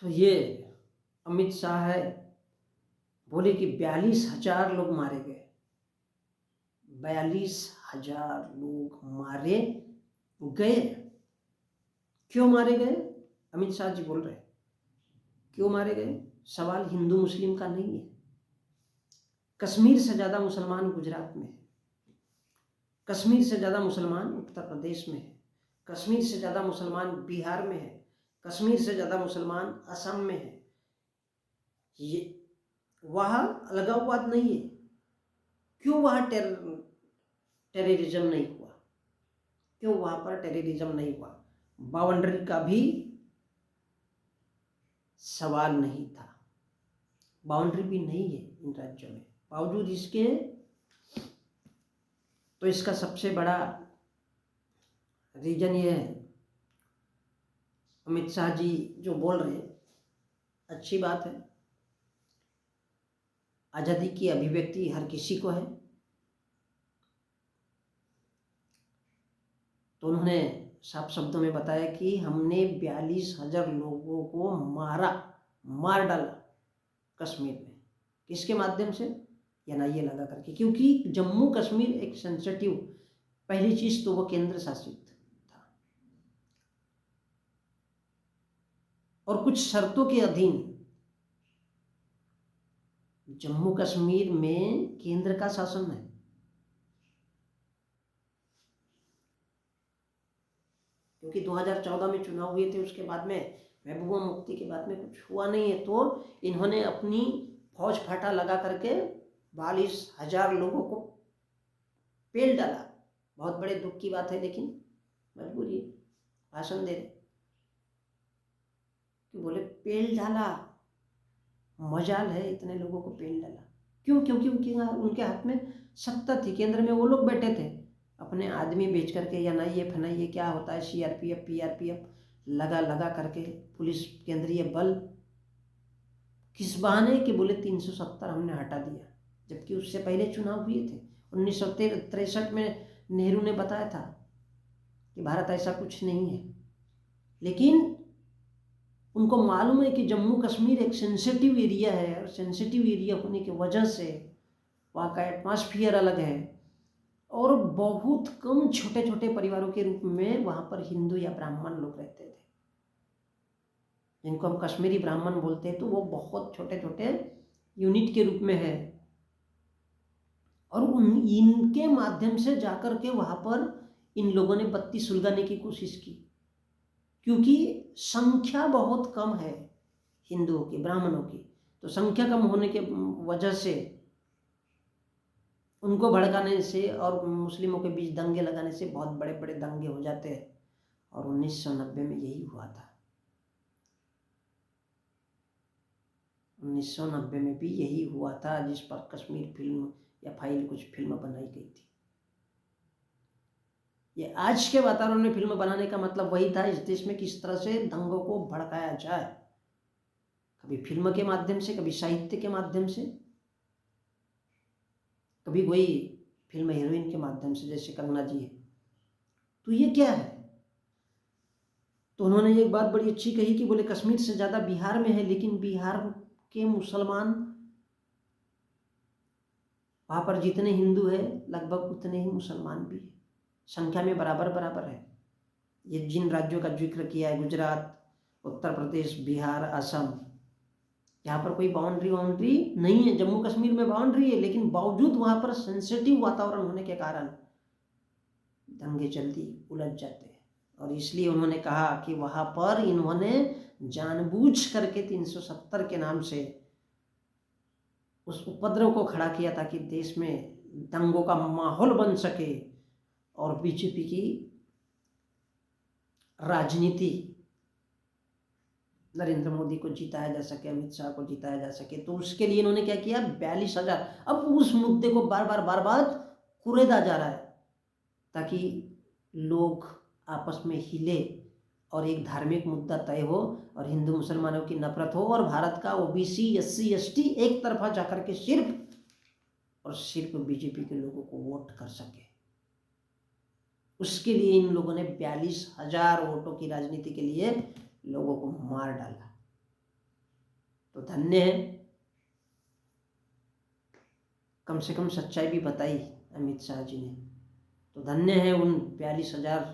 तो ये अमित शाह है, बोले कि 42,000 लोग मारे गए। 42,000 लोग मारे गए। क्यों मारे गए? अमित शाह जी बोल रहे हैं क्यों मारे गए। सवाल हिंदू मुस्लिम का नहीं है। कश्मीर से ज़्यादा मुसलमान गुजरात में है, कश्मीर से ज़्यादा मुसलमान उत्तर प्रदेश में है, कश्मीर से ज़्यादा मुसलमान बिहार में है, कश्मीर से ज़्यादा मुसलमान असम में है। ये वहाँ अलगाववाद नहीं है। क्यों वहाँ टेररिज्म नहीं हुआ? क्यों वहाँ पर टेररिज्म नहीं हुआ? बाउंड्री का भी सवाल नहीं था। बाउंड्री भी नहीं है इन राज्यों में। बावजूद इसके तो इसका सबसे बड़ा रीजन ये है, अमित शाह जी जो बोल रहे हैं अच्छी बात है, आज़ादी की अभिव्यक्ति हर किसी को है। तो उन्होंने साफ शब्दों में बताया कि हमने 42,000 लोगों को मार डाला कश्मीर में। किसके माध्यम से? एनआईए लगा करके। क्योंकि जम्मू कश्मीर एक सेंसिटिव, पहली चीज तो वो केंद्र शासित था और कुछ शर्तों के अधीन जम्मू कश्मीर में केंद्र का शासन है। क्योंकि 2014 में चुनाव हुए थे, उसके बाद में महबूबा मुफ्ती के बाद में कुछ हुआ नहीं है, तो इन्होंने अपनी फौज फाटा लगा करके 42,000 लोगों को पेल डाला। बहुत बड़े दुख की बात है, लेकिन मजबूरी है। भाषण दे रहे कि बोले पेल डाला, मजाल है इतने लोगों को पेल डाला। क्यों? क्योंकि उनके हाथ में सत्ता थी, केंद्र में वो लोग बैठे थे। अपने आदमी बेच करके या ना ये फनाइए क्या होता है सीआरपीएफ पीआरपीएफ लगा करके पुलिस केंद्रीय बल, किस बहाने कि बोले 370 हमने हटा दिया, जबकि उससे पहले चुनाव हुए थे। 1963 में नेहरू ने बताया था कि भारत ऐसा कुछ नहीं है। लेकिन उनको मालूम है कि जम्मू कश्मीर एक सेंसिटिव एरिया है और सेंसिटिव एरिया होने की वजह से वहाँ का एटमॉस्फेयर अलग है और बहुत कम छोटे छोटे परिवारों के रूप में वहाँ पर हिंदू या ब्राह्मण लोग रहते थे, जिनको हम कश्मीरी ब्राह्मण बोलते हैं। तो वो बहुत छोटे छोटे यूनिट के रूप में है और इनके माध्यम से जाकर के वहाँ पर इन लोगों ने बत्ती सुलगाने की कोशिश की। क्योंकि संख्या बहुत कम है हिंदुओं की, ब्राह्मणों की, तो संख्या कम होने के वजह से उनको भड़काने से और मुस्लिमों के बीच दंगे लगाने से बहुत बड़े बड़े दंगे हो जाते हैं। और 1990 में यही हुआ था। 1990 में भी यही हुआ था, जिस पर कश्मीर फिल्म या फाइल कुछ फिल्म बनाई गई थी। ये आज के वातावरण में फिल्म बनाने का मतलब वही था, इस देश में किस तरह से दंगों को भड़काया जाए, कभी फिल्म के माध्यम से, कभी साहित्य के माध्यम से, कभी कोई फिल्म हीरोइन के माध्यम से, जैसे कंगना जी है। तो ये क्या है? तो उन्होंने एक बात बड़ी अच्छी कही कि बोले कश्मीर से ज़्यादा बिहार में है, लेकिन बिहार के मुसलमान, वहाँ पर जितने हिंदू है लगभग उतने ही मुसलमान भी है, संख्या में बराबर बराबर है। ये जिन राज्यों का जिक्र किया है, गुजरात, उत्तर प्रदेश, बिहार, असम, यहाँ पर कोई बाउंड्री नहीं है। जम्मू कश्मीर में बाउंड्री है, लेकिन बावजूद वहाँ पर सेंसिटिव वातावरण होने के कारण दंगे जल्दी उलझ जाते हैं। और इसलिए उन्होंने कहा कि वहाँ पर इन्होंने जानबूझ करके 370 के नाम से उस उपद्रव को खड़ा किया ताकि देश में दंगों का माहौल बन सके और बीजेपी की राजनीति, नरेंद्र मोदी को जिताया जा सके, अमित शाह को जिताया जा सके। तो उसके लिए इन्होंने क्या किया, 42,000। अब उस मुद्दे को बार बार कुरेदा जा रहा है ताकि लोग आपस में हिले और एक धार्मिक मुद्दा तय हो और हिंदू मुसलमानों की नफरत हो और भारत का ओबीसी एससी एसटी एक तरफा जाकर के सिर्फ और सिर्फ बीजेपी के लोगों को वोट कर सके। उसके लिए इन लोगों ने 42,000 वोटों की राजनीति के लिए लोगों को मार डाला। तो धन्य है, कम से कम सच्चाई भी बताई अमित शाह जी ने। तो धन्य है उन 42,000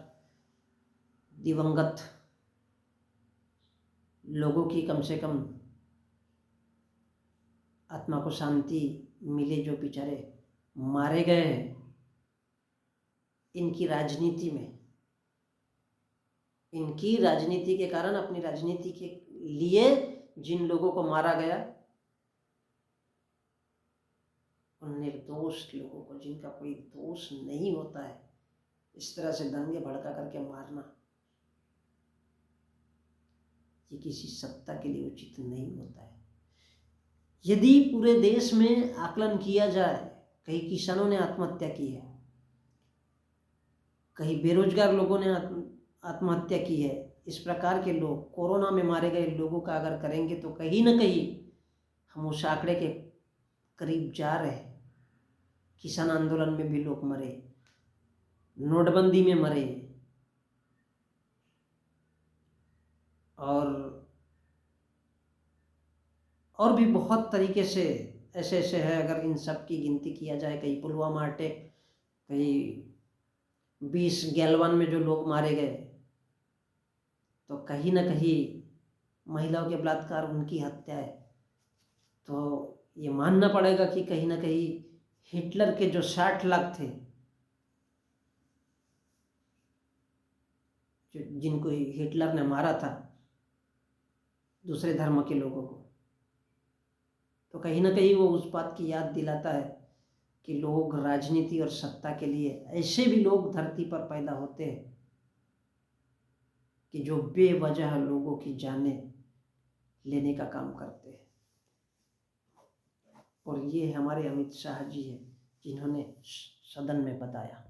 दिवंगत लोगों की, कम से कम आत्मा को शांति मिले, जो बेचारे मारे गए हैं इनकी राजनीति में, इनकी राजनीति के कारण, अपनी राजनीति के लिए जिन लोगों को मारा गया, उन निर्दोष लोगों को, जिनका कोई दोष नहीं होता है, इस तरह से दंगे भड़का करके मारना, ये किसी सत्ता के लिए उचित नहीं होता है। यदि पूरे देश में आकलन किया जाए, कई किसानों ने आत्महत्या की है, कई बेरोजगार लोगों ने आत्महत्या की है, इस प्रकार के लोग, कोरोना में मारे गए लोगों का अगर करेंगे तो कहीं ना कहीं हम उस आंकड़े के करीब जा रहे हैं। किसान आंदोलन में भी लोग मरे, नोटबंदी में मरे, और भी बहुत तरीके से ऐसे ऐसे है, अगर इन सब की गिनती किया जाए, कहीं पुलवामा अटैक, कहीं 20 गैलवान में जो लोग मारे गए, तो कहीं ना कहीं महिलाओं के बलात्कार, उनकी हत्या है। तो ये मानना पड़ेगा कि कहीं ना कहीं हिटलर के जो 60 लाख थे, जिनको हिटलर ने मारा था, दूसरे धर्म के लोगों को, तो कहीं ना कहीं वो उस बात की याद दिलाता है कि लोग राजनीति और सत्ता के लिए, ऐसे भी लोग धरती पर पैदा होते हैं कि जो बेवजह लोगों की जानें लेने का काम करते हैं। और ये हमारे अमित शाह जी हैं, जिन्होंने सदन में बताया।